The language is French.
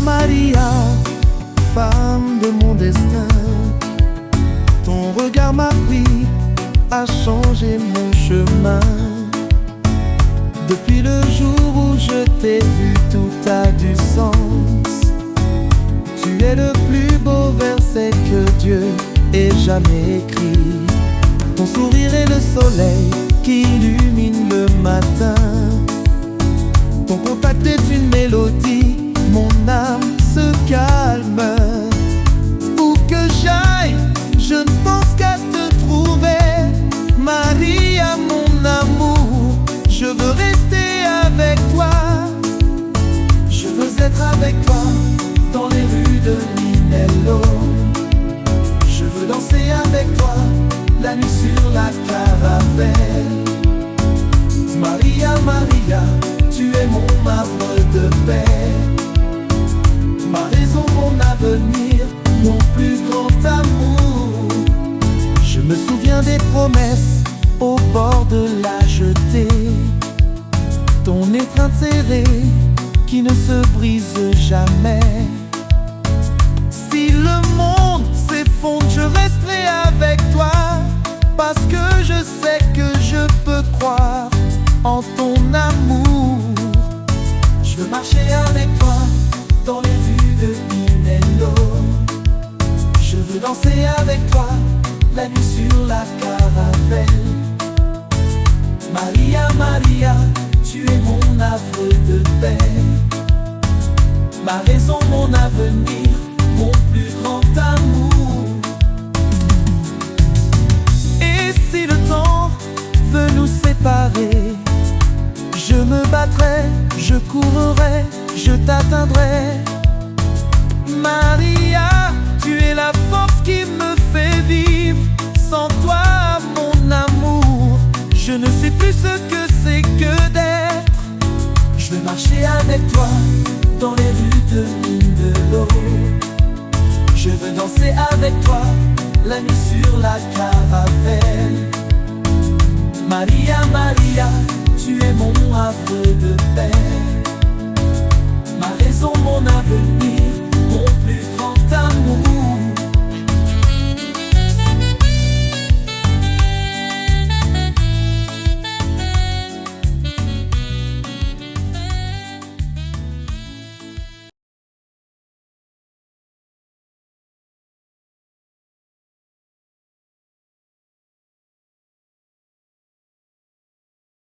Maria, Maria, femme de mon destin, ton regard m'a pris, a changé mon chemin. Depuis le jour où je t'ai vu, tout a du sens. Tu es le plus beau verset que Dieu ait jamais écrit. Ton sourire est le soleil qui illumine le matin. Ton contact est une mélodie, mon âme se calme. Où que j'aille, je ne pense qu'à te trouver. Maria, mon amour, je veux rester avec toi. Je veux être avec toi dans les rues de Minello. Je veux danser avec toi la nuit sur la caravelle. Maria, Maria, tu es mon havre de paix, ma raison, mon avenir, mon plus grand amour. Je me souviens des promesses au bord de la jetée, ton étreinte serrée qui ne se brise jamais. Si le monde s'effondre, je resterai avec toi, parce que je sais que je peux croire en ton amour. Je veux marcher avec toi dans les rues de Minello. Je veux danser avec toi la nuit sur la caravelle. Maria, Maria, tu es mon havre de paix, ma raison, mon avenir, mon plus grand amour. Et si le temps veut nous séparer, je me battrai, je courrai, je t'atteindrai. Maria, tu es la force qui me fait vivre. Sans toi, mon amour, je ne sais plus ce que c'est que d'être. Je veux marcher avec toi dans les rues de Minello. Je veux danser avec toi la nuit sur la caravelle. Maria, Maria, tu es mon havre de paix, ma raison, mon avenir,